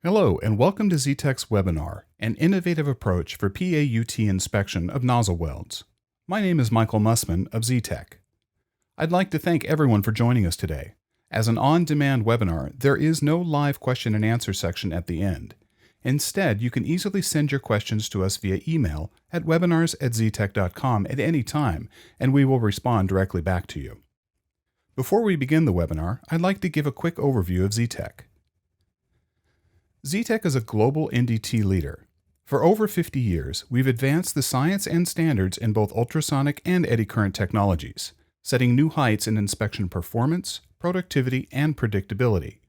Hello and welcome to Zetec's webinar, an innovative approach for PAUT inspection of nozzle welds. My name is Michael Mussman of Zetec. I'd like to thank everyone for joining us today. As an on-demand webinar, there is no live question and answer section at the end. Instead, you can easily send your questions to us via email at webinars@zetec.com at any time, and we will respond directly back to you. Before we begin the webinar, I'd like to give a quick overview of Zetec. Zetec is a global NDT leader. For over 50 years, we've advanced the science and standards in both ultrasonic and eddy current technologies, setting new heights in inspection performance, productivity, and predictability.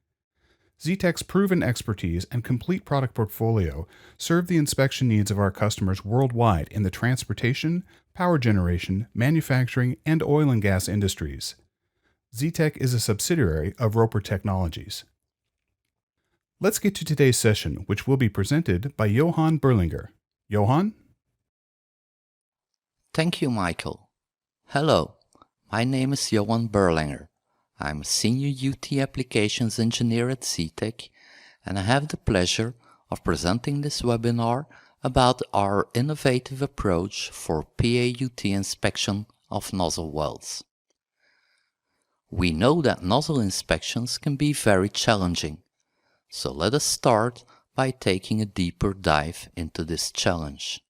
Zetec's proven expertise and complete product portfolio serve the inspection needs of our customers worldwide in the transportation, power generation, manufacturing, and oil and gas industries. Zetec is a subsidiary of Roper Technologies. Let's get to today's session, which will be presented by Johan Berlinger. Johan? Thank you, Michael. Hello, my name is Johan Berlinger. I'm a Senior UT Applications Engineer at Zetec, and I have the pleasure of presenting this webinar about our innovative approach for PAUT inspection of nozzle welds. We know that nozzle inspections can be very challenging. So let us start by taking a deeper dive into this challenge.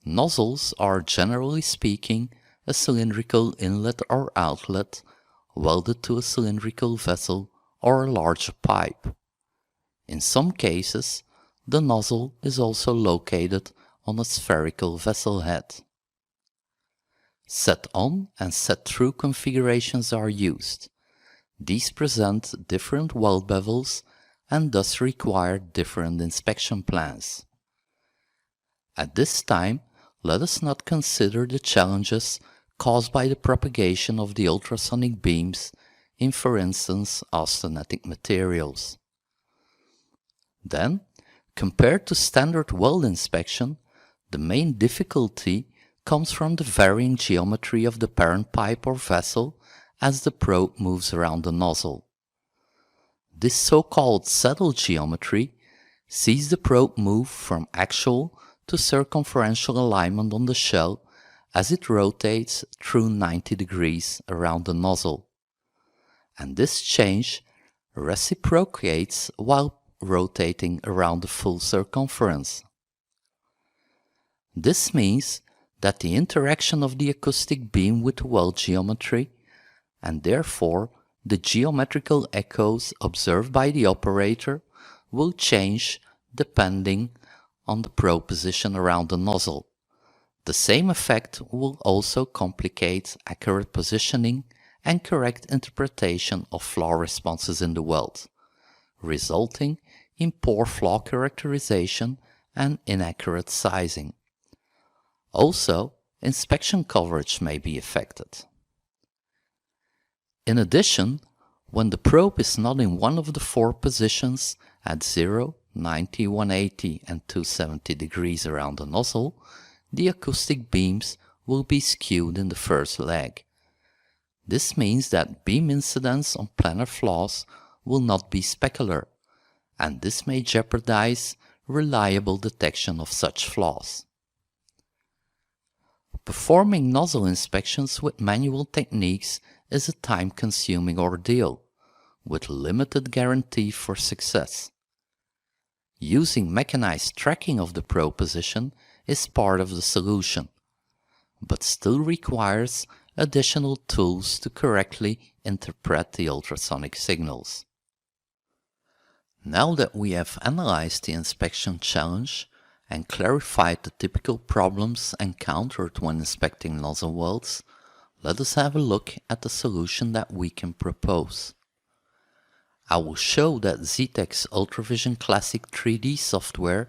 Nozzles are, generally speaking, a cylindrical inlet or outlet welded to a cylindrical vessel or a larger pipe. In some cases, the nozzle is also located on a spherical vessel head. Set-on and set-through configurations are used. These present different weld bevels and thus require different inspection plans. At this time, let us not consider the challenges caused by the propagation of the ultrasonic beams in, for instance, austenitic materials. Then, compared to standard weld inspection, the main difficulty comes from the varying geometry of the parent pipe or vessel as the probe moves around the nozzle. This so-called saddle geometry sees the probe move from axial to circumferential alignment on the shell as it rotates through 90 degrees around the nozzle. And this change reciprocates while rotating around the full circumference. This means that the interaction of the acoustic beam with the weld geometry and therefore the geometrical echoes observed by the operator will change depending on the probe position around the nozzle. The same effect will also complicate accurate positioning and correct interpretation of flaw responses in the weld, resulting in poor flaw characterization and inaccurate sizing. Also, inspection coverage may be affected. In addition, when the probe is not in one of the four positions at 0, 90, 180 and 270 degrees around the nozzle, the acoustic beams will be skewed in the first leg. This means that beam incidence on planar flaws will not be specular, and this may jeopardize reliable detection of such flaws. Performing nozzle inspections with manual techniques is a time-consuming ordeal, with limited guarantee for success. Using mechanized tracking of the probe position is part of the solution, but still requires additional tools to correctly interpret the ultrasonic signals. Now that we have analyzed the inspection challenge and clarified the typical problems encountered when inspecting nozzle welds, let us have a look at the solution that we can propose. I will show that Zetec's ULTRAVISION Classic 3D software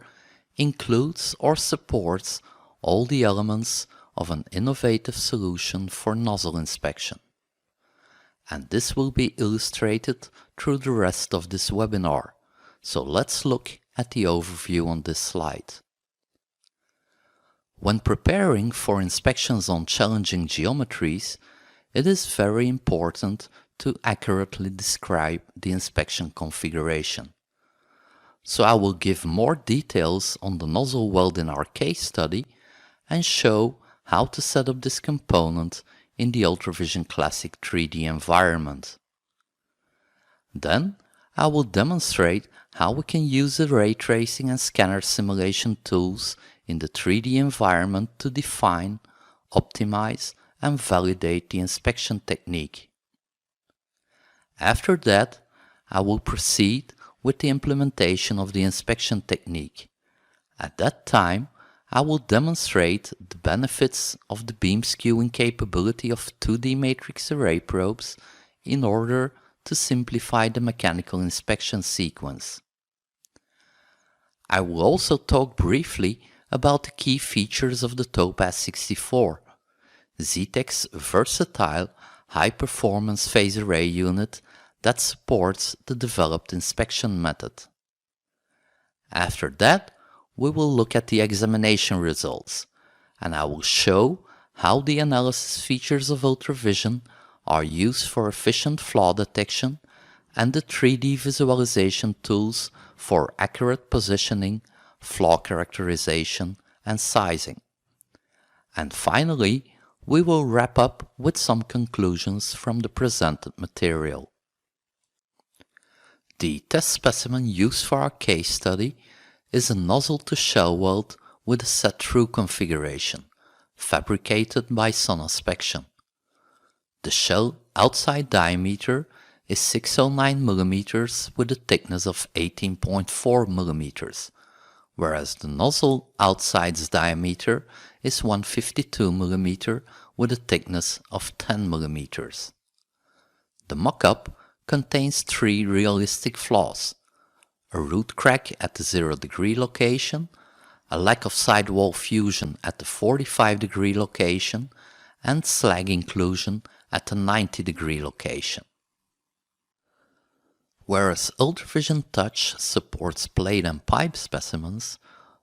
includes or supports all the elements of an innovative solution for nozzle inspection. And this will be illustrated through the rest of this webinar, so let's look at the overview on this slide. When preparing for inspections on challenging geometries, it is very important to accurately describe the inspection configuration, so I will give more details on the nozzle weld in our case study and show how to set up this component in the ULTRAVISION Classic 3D environment. Then I will demonstrate how we can use the ray tracing and scanner simulation tools in the 3D environment to define, optimize, and validate the inspection technique. After that, I will proceed with the implementation of the inspection technique. At that time, I will demonstrate the benefits of the beam skewing capability of 2D matrix array probes in order to simplify the mechanical inspection sequence. I will also talk briefly about the key features of the TOPAZ 64, Zetec's versatile high-performance phase array unit that supports the developed inspection method. After that, we will look at the examination results, and I will show how the analysis features of ULTRAVISION are used for efficient flaw detection and the 3D visualization tools for accurate positioning, flaw characterization, and sizing. And finally, we will wrap up with some conclusions from the presented material. The test specimen used for our case study is a nozzle to shell weld with a set-through configuration, fabricated by sonospection. The shell outside diameter is 609 mm with a thickness of 18.4 mm, whereas the nozzle outside's diameter is 152 mm with a thickness of 10 mm. The mock-up contains 3 realistic flaws: a root crack at the 0° location, a lack of sidewall fusion at the 45° location, and slag inclusion at the 90° location. Whereas ULTRAVISION Touch supports plate and pipe specimens,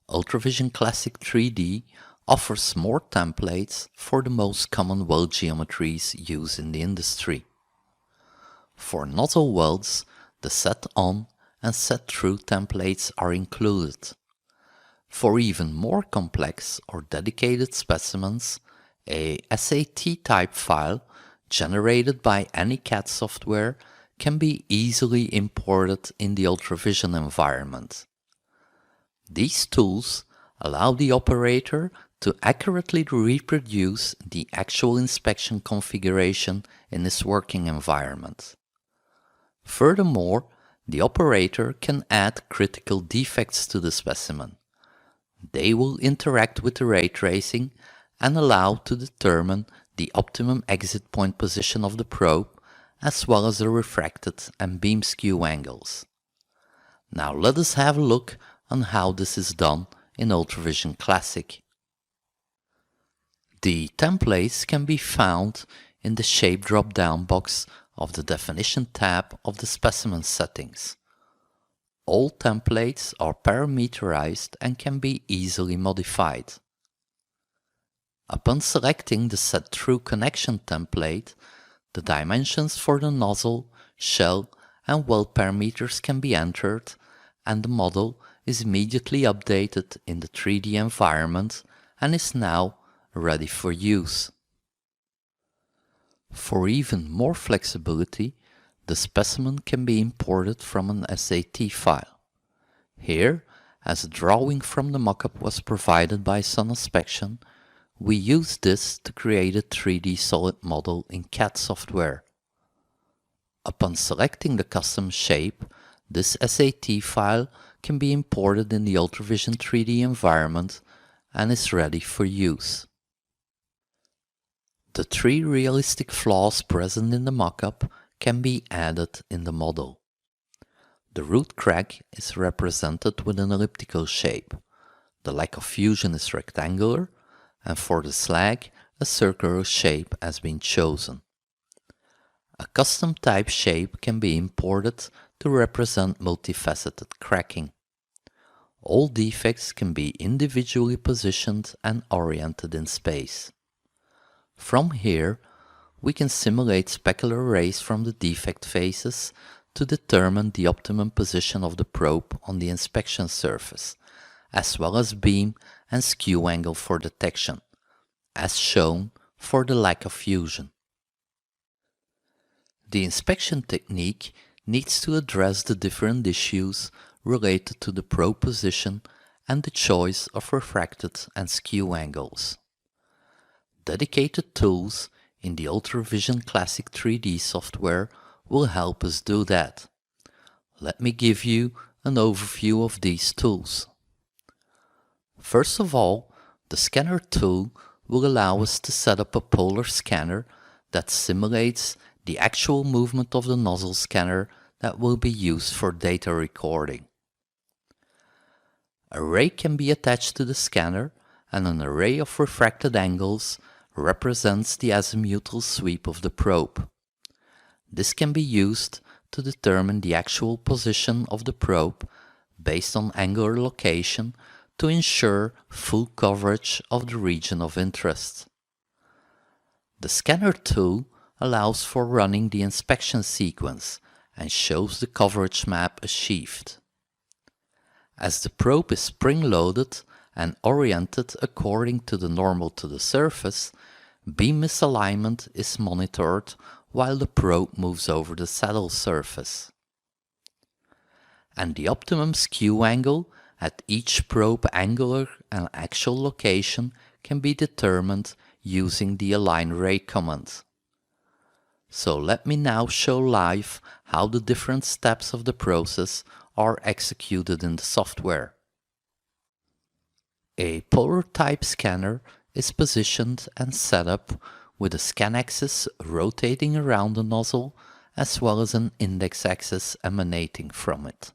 ULTRAVISION Classic 3D offers more templates for the most common weld geometries used in the industry. For nozzle welds, the set-on and set-through templates are included. For even more complex or dedicated specimens, a SAT type file generated by any CAD software can be easily imported in the ULTRAVISION environment. These tools allow the operator to accurately reproduce the actual inspection configuration in his working environment. Furthermore, the operator can add critical defects to the specimen. They will interact with the ray tracing and allow to determine the optimum exit point position of the probe, as well as the refracted and beam skew angles. Now let us have a look on how this is done in ULTRAVISION Classic. The templates can be found in the shape drop-down box of the definition tab of the specimen settings. All templates are parameterized and can be easily modified. Upon selecting the set-through connection template, the dimensions for the nozzle, shell, and weld parameters can be entered, and the model is immediately updated in the 3D environment and is now ready for use. For even more flexibility, the specimen can be imported from an SAT file. Here, as a drawing from the mockup was provided by sonospection, we use this to create a 3D solid model in CAD software. Upon selecting the custom shape, this SAT file can be imported in the ULTRAVISION 3D environment and is ready for use. The 3 realistic flaws present in the mockup can be added in the model. The root crack is represented with an elliptical shape, the lack of fusion is rectangular, and for the slag, a circular shape has been chosen. A custom type shape can be imported to represent multifaceted cracking. All defects can be individually positioned and oriented in space. From here, we can simulate specular rays from the defect faces to determine the optimum position of the probe on the inspection surface, as well as beam and skew angle for detection, as shown for the lack of fusion. The inspection technique needs to address the different issues related to the probe position and the choice of refracted and skew angles. Dedicated tools in the ULTRAVISION Classic 3D software will help us do that. Let me give you an overview of these tools. First of all, the scanner tool will allow us to set up a polar scanner that simulates the actual movement of the nozzle scanner that will be used for data recording. A ray can be attached to the scanner, and an array of refracted angles represents the azimuthal sweep of the probe. This can be used to determine the actual position of the probe based on angular location to ensure full coverage of the region of interest. The scanner tool allows for running the inspection sequence and shows the coverage map achieved. As the probe is spring-loaded and oriented according to the normal to the surface, beam misalignment is monitored while the probe moves over the saddle surface. And the optimum skew angle at each probe angular and actual location can be determined using the align ray command. So let me now show live how the different steps of the process are executed in the software. A polar type scanner is positioned and set up with a scan axis rotating around the nozzle as well as an index axis emanating from it.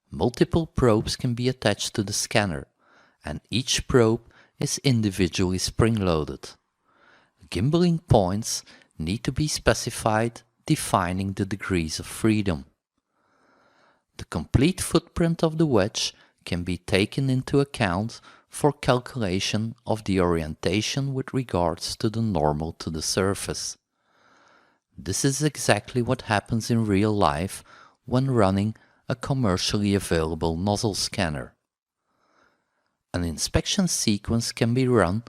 Multiple probes can be attached to the scanner, and each probe is individually spring-loaded. Gimbaling points need to be specified, defining the degrees of freedom. The complete footprint of the wedge can be taken into account for calculation of the orientation with regards to the normal to the surface. This is exactly what happens in real life when running a commercially available nozzle scanner. An inspection sequence can be run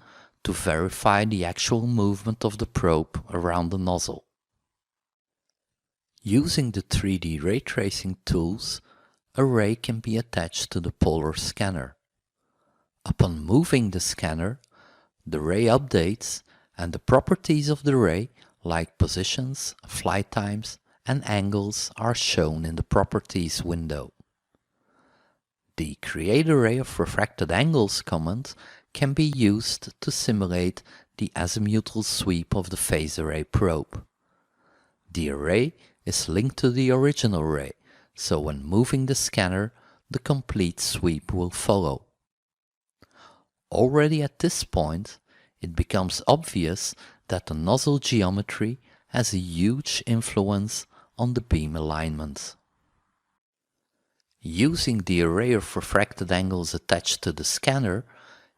to verify the actual movement of the probe around the nozzle. Using the 3D ray tracing tools, a ray can be attached to the polar scanner. Upon moving the scanner, the ray updates and the properties of the ray, like positions, flight times, and angles, are shown in the Properties window. The Create Array of Refracted Angles command can be used to simulate the azimuthal sweep of the phase array probe. The array is linked to the original array, so when moving the scanner, the complete sweep will follow. Already at this point, it becomes obvious that the nozzle geometry has a huge influence on the beam alignment. Using the array of refracted angles attached to the scanner,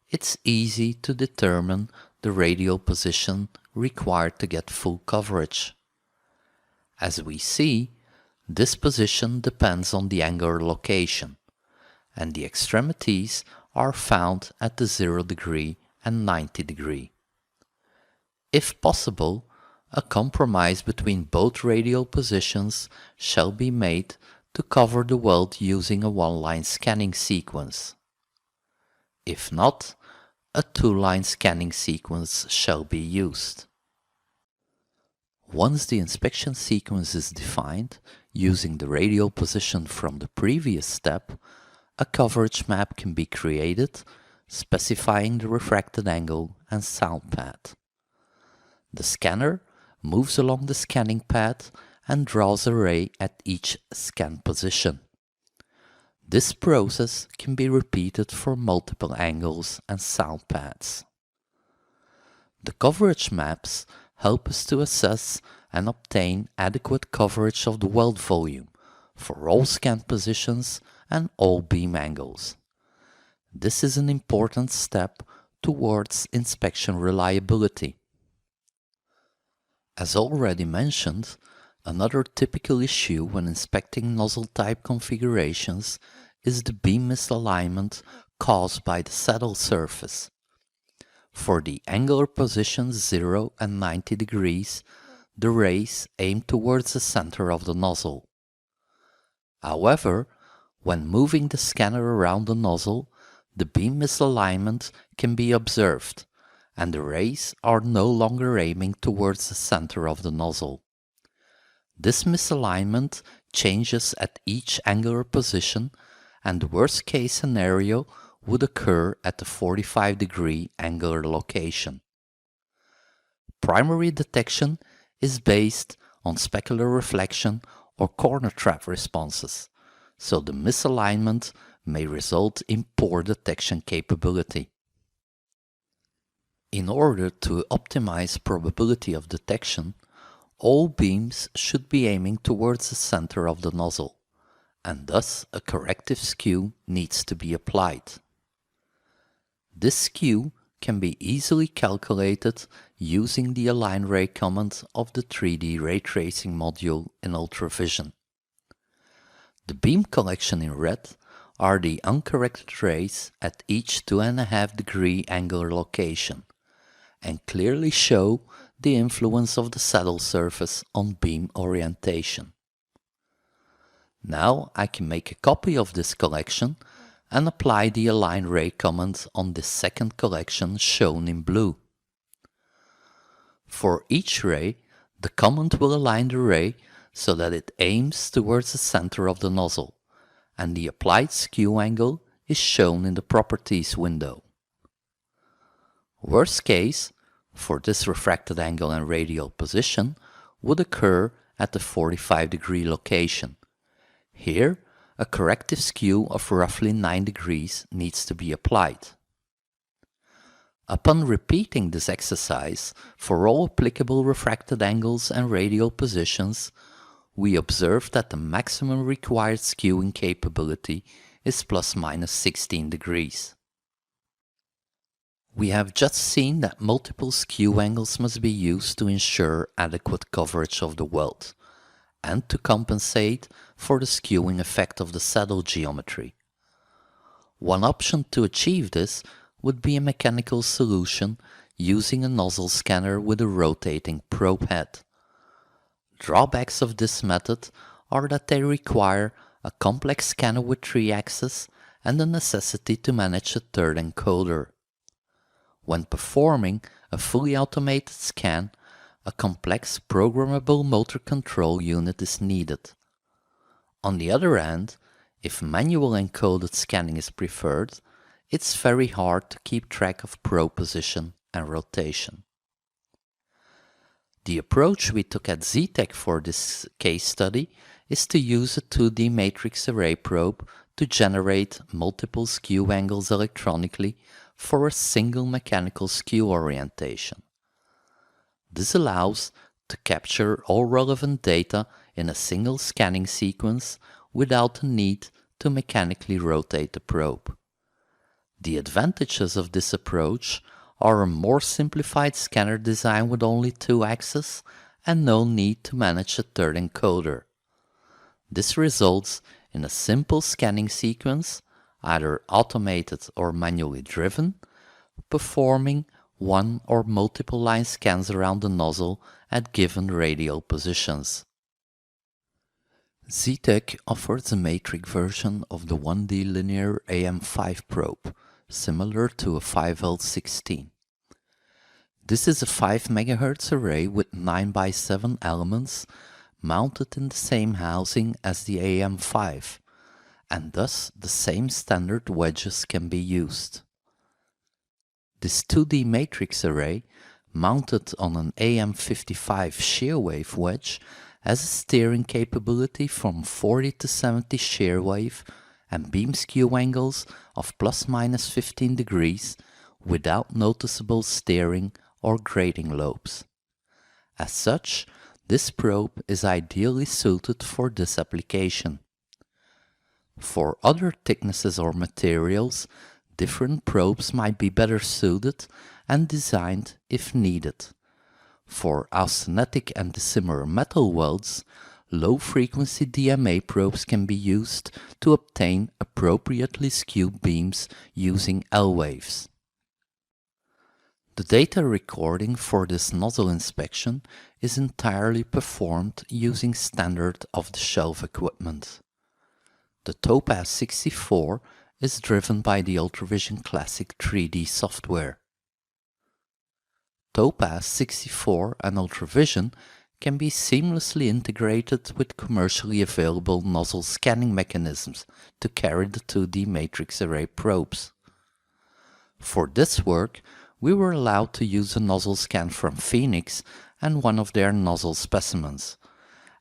it's easy to determine the radial position required to get full coverage. As we see, this position depends on the angular location, and the extremities are found at the 0 degree and 90 degree. If possible, a compromise between both radial positions shall be made to cover the weld using a one-line scanning sequence. If not, a two-line scanning sequence shall be used. Once the inspection sequence is defined, using the radial position from the previous step, a coverage map can be created, specifying the refracted angle and sound path. The scanner moves along the scanning path and draws a ray at each scan position. This process can be repeated for multiple angles and sound paths. The coverage maps help us to assess and obtain adequate coverage of the weld volume for all scan positions and all beam angles. This is an important step towards inspection reliability. As already mentioned, Another typical issue when inspecting nozzle type configurations is the beam misalignment caused by the saddle surface. For the angular positions 0 and 90 degrees, the rays aim towards the center of the nozzle. However, when moving the scanner around the nozzle, the beam misalignment can be observed, and the rays are no longer aiming towards the center of the nozzle. This misalignment changes at each angular position, and the worst case scenario would occur at the 45-degree angular location. Primary detection is based on specular reflection or corner trap responses, so the misalignment may result in poor detection capability. In order to optimize probability of detection, all beams should be aiming towards the center of the nozzle, and thus a corrective skew needs to be applied. This skew can be easily calculated using the align ray command of the 3D ray tracing module in ULTRAVISION. The beam collection in red are the uncorrected rays at each 2.5 degree angular location, and clearly show the influence of the saddle surface on beam orientation. Now I can make a copy of this collection and apply the align ray command on this second collection shown in blue. For each ray, the command will align the ray so that it aims towards the center of the nozzle, and the applied skew angle is shown in the properties window. Worst case, for this refracted angle and radial position, would occur at the 45-degree location. Here, a corrective skew of roughly 9 degrees needs to be applied. Upon repeating this exercise for all applicable refracted angles and radial positions, we observe that the maximum required skewing capability is ± 16 degrees. We have just seen that multiple skew angles must be used to ensure adequate coverage of the weld, and to compensate for the skewing effect of the saddle geometry. One option to achieve this would be a mechanical solution using a nozzle scanner with a rotating probe head. Drawbacks of this method are that they require a complex scanner with 3 axes and the necessity to manage a third encoder. When performing a fully automated scan, a complex programmable motor control unit is needed. On the other hand, if manual encoded scanning is preferred, it's very hard to keep track of probe position and rotation. The approach we took at Zetec for this case study is to use a 2D matrix array probe to generate multiple skew angles electronically for a single mechanical skew orientation. This allows to capture all relevant data in a single scanning sequence without the need to mechanically rotate the probe. The advantages of this approach are a more simplified scanner design with only 2 axes and no need to manage a third encoder. This results in a simple scanning sequence, either automated or manually driven, performing one or multiple line scans around the nozzle at given radial positions. Zetec offers a matrix version of the 1D linear AM5 probe, similar to a 5L16. This is a 5 MHz array with 9x7 elements mounted in the same housing as the AM5, and thus the same standard wedges can be used. This 2D matrix array, mounted on an AM55 shear wave wedge, has a steering capability from 40 to 70 shear wave and beam skew angles of ± 15 degrees without noticeable steering or grating lobes. As such, this probe is ideally suited for this application. For other thicknesses or materials, different probes might be better suited and designed if needed. For austenitic and dissimilar metal welds, low-frequency DMA probes can be used to obtain appropriately skewed beams using L-waves. The data recording for this nozzle inspection is entirely performed using standard off-the-shelf equipment. The TOPAZ 64 is driven by the ULTRAVISION Classic 3D software. TOPAZ 64 and ULTRAVISION can be seamlessly integrated with commercially available nozzle scanning mechanisms to carry the 2D matrix array probes. For this work, we were allowed to use a nozzle scan from Phoenix and one of their nozzle specimens,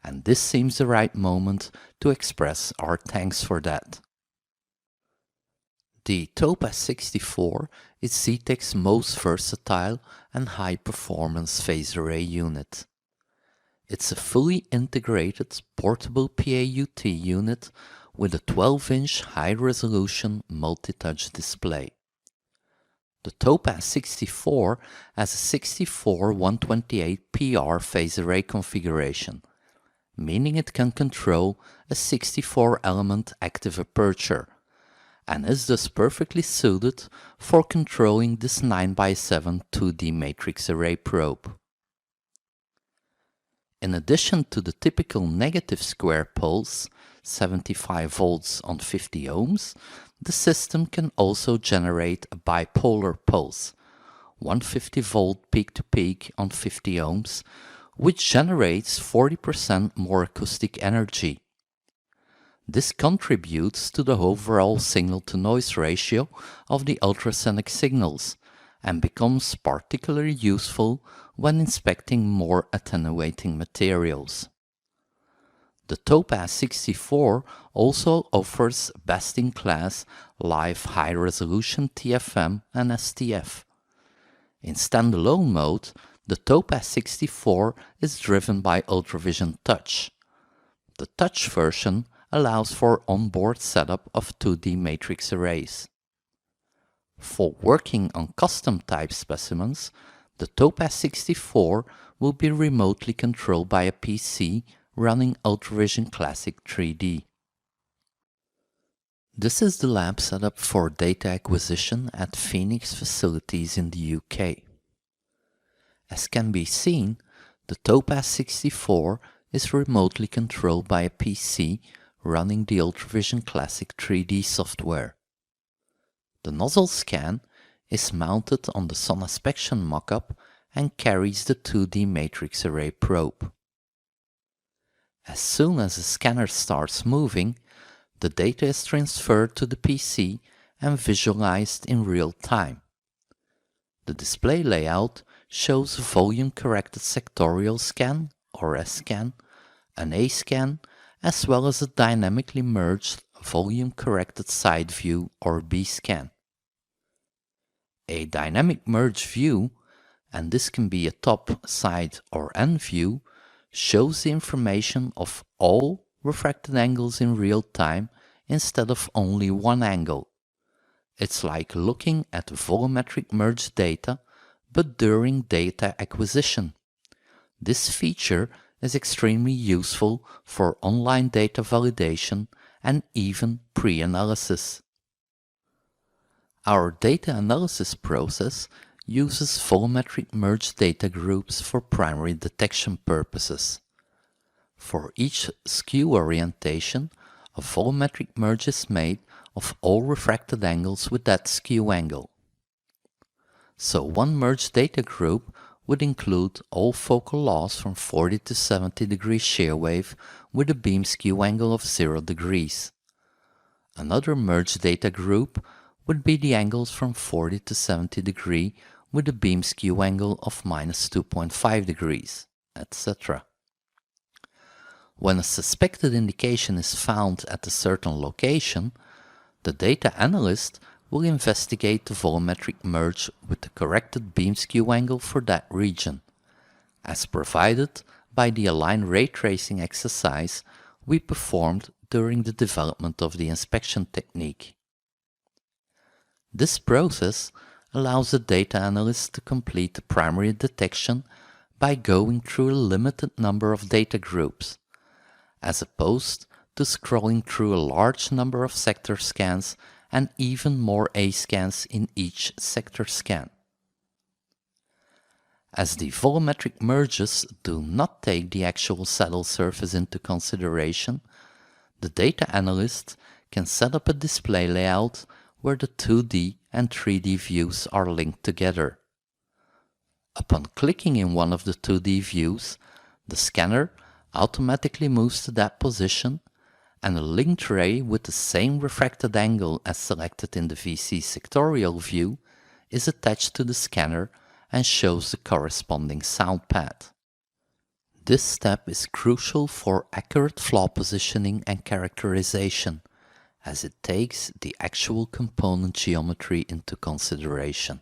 and this seems the right moment to express our thanks for that. The TOPAZ 64 is Zetec's most versatile and high-performance phase array unit. It's a fully integrated portable PAUT unit with a 12-inch high-resolution multi-touch display. The TOPAZ 64 has a 64-128 PR phase array configuration, meaning it can control a 64-element active aperture, and is thus perfectly suited for controlling this 9x7 2D matrix array probe. In addition to the typical negative square pulse, 75 volts on 50 ohms, the system can also generate a bipolar pulse, 150 volt peak-to-peak on 50 ohms, which generates 40% more acoustic energy. This contributes to the overall signal-to-noise ratio of the ultrasonic signals and becomes particularly useful when inspecting more attenuating materials. The TOPAZ 64 also offers best-in-class live high-resolution TFM and STF. In standalone mode, the TOPAZ 64 is driven by ULTRAVISION Touch. The Touch version allows for onboard setup of 2D matrix arrays. For working on custom type specimens, the TOPAZ 64 will be remotely controlled by a PC running ULTRAVISION Classic 3D. This is the lab setup for data acquisition at Phoenix facilities in the UK. As can be seen, the TOPAZ 64 is remotely controlled by a PC running the ULTRAVISION Classic 3D software. The nozzle scan is mounted on the Sonaspection mockup and carries the 2D matrix array probe. As soon as the scanner starts moving, the data is transferred to the PC and visualized in real time. The display layout shows a volume-corrected sectorial scan, or S-scan, an A-scan, as well as a dynamically merged volume-corrected side view, or B-scan. A dynamic merge view, and this can be a top, side, or end view, shows the information of all refracted angles in real time instead of only one angle. It's like looking at volumetric merge data, but during data acquisition. This feature is extremely useful for online data validation and even pre-analysis. Our data analysis process uses volumetric merge data groups for primary detection purposes. For each skew orientation, a volumetric merge is made of all refracted angles with that skew angle. So one merge data group would include all focal loss from 40 to 70 degrees shear wave with a beam skew angle of 0 degrees. Another merge data group would be the angles from 40 to 70 degree with a beam skew angle of minus 2.5 degrees, etc. When a suspected indication is found at a certain location, the data analyst will investigate the volumetric merge with the corrected beam skew angle for that region, as provided by the align ray tracing exercise we performed during the development of the inspection technique. This process allows the data analyst to complete the primary detection by going through a limited number of data groups, as opposed to scrolling through a large number of sector scans and even more A-scans in each sector scan. As the volumetric merges do not take the actual saddle surface into consideration, the data analyst can set up a display layout where the 2D and 3D views are linked together. Upon clicking in one of the 2D views, the scanner automatically moves to that position, and a linked ray with the same refracted angle as selected in the VC sectorial view is attached to the scanner and shows the corresponding sound pad. This step is crucial for accurate flaw positioning and characterization, as it takes the actual component geometry into consideration.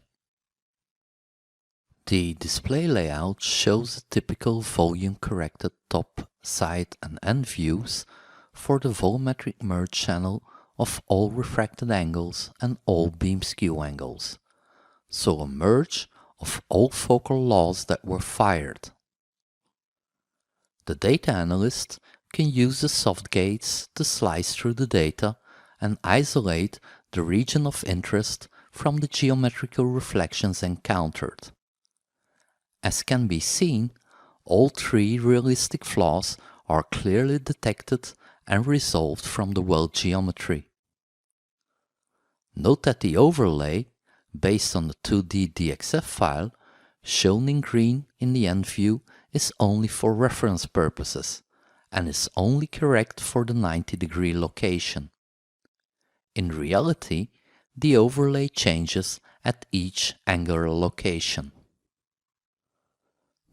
The display layout shows the typical volume-corrected top, side and end views for the volumetric merge channel of all refracted angles and all beam skew angles, so a merge of all focal laws that were fired. The data analyst can use the soft gates to slice through the data and isolate the region of interest from the geometrical reflections encountered. As can be seen, all three realistic flaws are clearly detected and resolved from the weld geometry. Note that the overlay, based on the 2D DXF file, shown in green in the end view, is only for reference purposes and is only correct for the 90-degree location. In reality, the overlay changes at each angular location.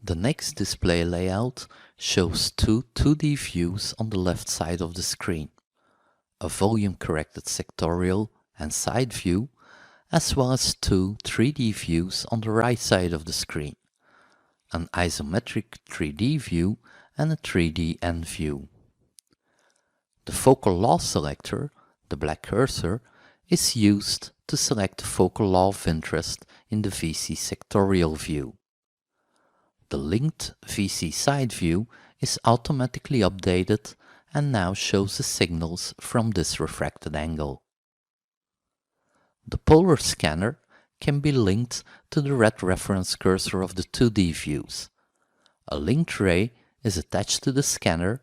The next display layout shows two 2D views on the left side of the screen, a volume-corrected sectorial and side view, as well as two 3D views on the right side of the screen, an isometric 3D view and a 3D end view. The focal law selector, the black cursor, is used to select the focal law of interest in the VC sectorial view. The linked VC side view is automatically updated and now shows the signals from this refracted angle. The polar scanner can be linked to the red reference cursor of the 2D views. A linked ray is attached to the scanner,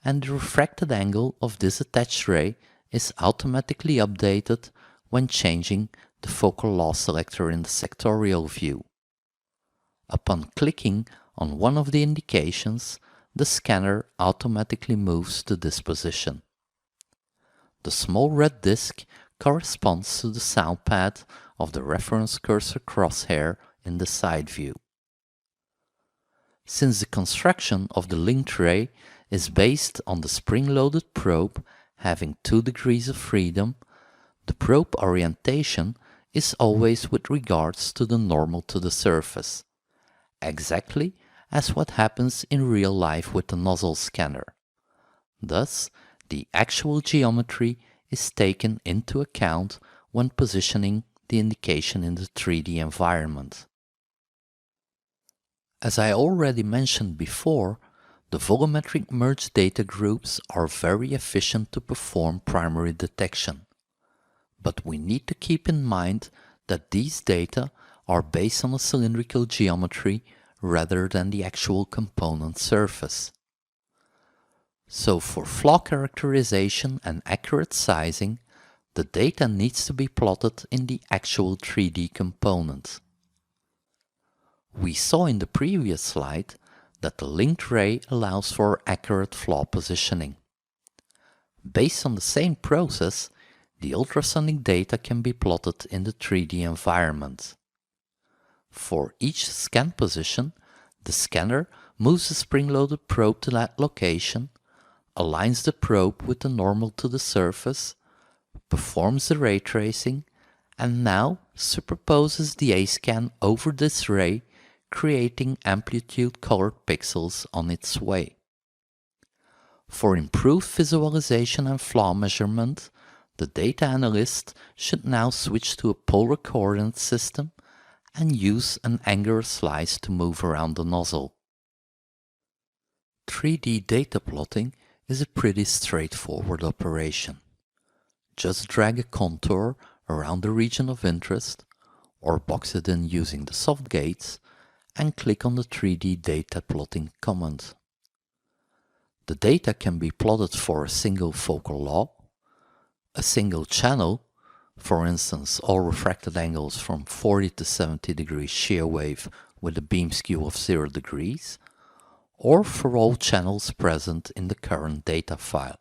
and the refracted angle of this attached ray is automatically updated when changing the focal law selector in the sectorial view. Upon clicking on one of the indications, the scanner automatically moves to this position. The small red disc corresponds to the sound pad of the reference cursor crosshair in the side view. Since the construction of the linked ray is based on the spring-loaded probe having 2 degrees of freedom, the probe orientation is always with regards to the normal to the surface, exactly as what happens in real life with the nozzle scanner. Thus, the actual geometry is taken into account when positioning the indication in the 3D environment. As I already mentioned before, the volumetric merge data groups are very efficient to perform primary detection. But we need to keep in mind that these data are based on a cylindrical geometry rather than the actual component surface. So for flaw characterization and accurate sizing, the data needs to be plotted in the actual 3D component. We saw in the previous slide that the linked ray allows for accurate flaw positioning. Based on the same process, the ultrasonic data can be plotted in the 3D environment. For each scan position, the scanner moves the spring-loaded probe to that location, aligns the probe with the normal to the surface, performs the ray tracing, and now superposes the A-scan over this ray, creating amplitude-colored pixels on its way. For improved visualization and flaw measurement, the data analyst should now switch to a polar coordinate system and use an angular slice to move around the nozzle. 3D data plotting is a pretty straightforward operation. Just drag a contour around the region of interest, or box it in using the soft gates, and click on the 3D data plotting command. The data can be plotted for a single focal law, a single channel, for instance all refracted angles from 40 to 70 degrees shear wave with a beam skew of 0 degrees, or for all channels present in the current data file.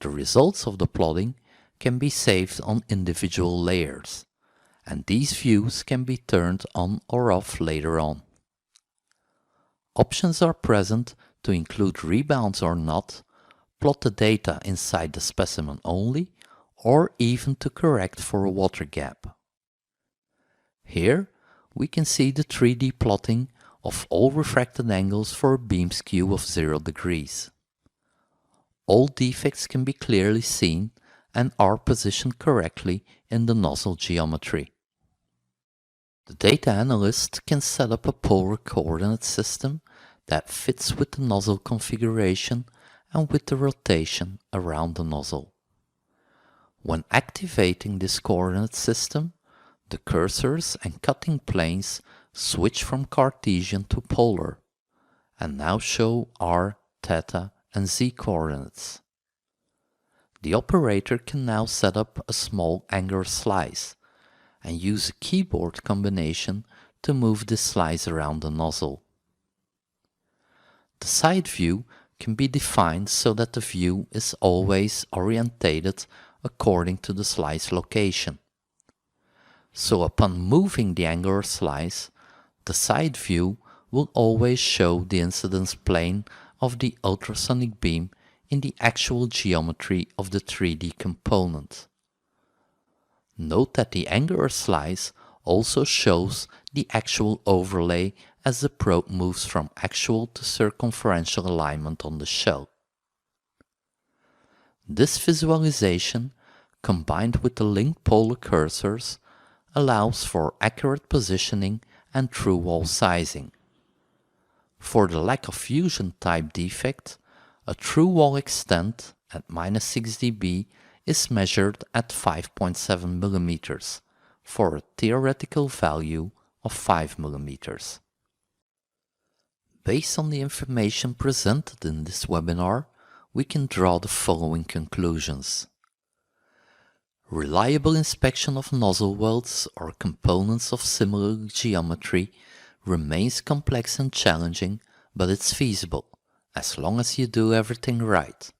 The results of the plotting can be saved on individual layers, and these views can be turned on or off later on. Options are present to include rebounds or not, plot the data inside the specimen only, or even to correct for a water gap. Here we can see the 3D plotting of all refracted angles for a beam skew of 0 degrees. All defects can be clearly seen and are positioned correctly in the nozzle geometry. The data analyst can set up a polar coordinate system that fits with the nozzle configuration and with the rotation around the nozzle. When activating this coordinate system, the cursors and cutting planes switch from Cartesian to polar and now show r, theta and z coordinates. The operator can now set up a small angular slice and use a keyboard combination to move this slice around the nozzle. The side view can be defined so that the view is always orientated according to the slice location. So upon moving the angular slice, the side view will always show the incidence plane of the ultrasonic beam in the actual geometry of the 3D component. Note that the angular slice also shows the actual overlay as the probe moves from axial to circumferential alignment on the shell. This visualization, combined with the linked polar cursors, allows for accurate positioning and true wall sizing. For the lack of fusion type defect, a true wall extent at -6 dB is measured at 5.7 mm for a theoretical value of 5 mm. Based on the information presented in this webinar, we can draw the following conclusions. Reliable inspection of nozzle welds or components of similar geometry remains complex and challenging, but it's feasible, as long as you do everything right.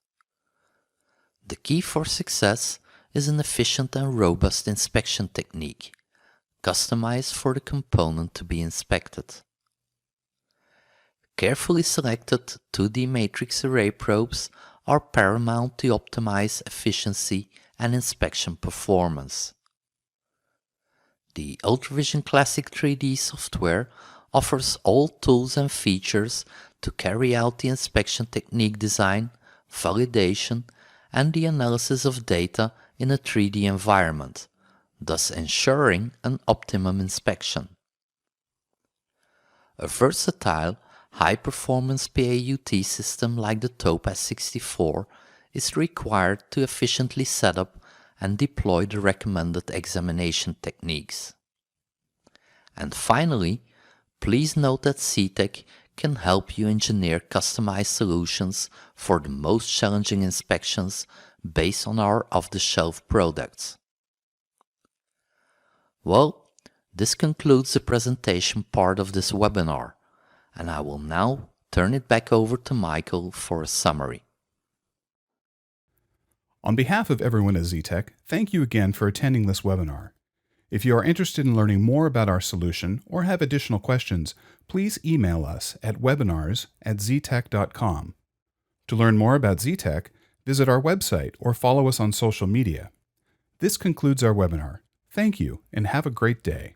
The key for success is an efficient and robust inspection technique, customized for the component to be inspected. Carefully selected 2D matrix array probes are paramount to optimize efficiency and inspection performance. The ULTRAVISION Classic 3D software offers all tools and features to carry out the inspection technique design, validation, and the analysis of data in a 3D environment, thus ensuring an optimum inspection. A versatile, high-performance PAUT system like the TOPAZ 64 is required to efficiently set up and deploy the recommended examination techniques. And finally, please note that Zetec can help you engineer customized solutions for the most challenging inspections based on our off-the-shelf products. Well, this concludes the presentation part of this webinar, and I will now turn it back over to Michael for a summary. On behalf of everyone at Zetec, thank you again for attending this webinar. If you are interested in learning more about our solution or have additional questions, please email us at webinars@zetec.com. To learn more about Zetec, visit our website or follow us on social media. This concludes our webinar. Thank you and have a great day.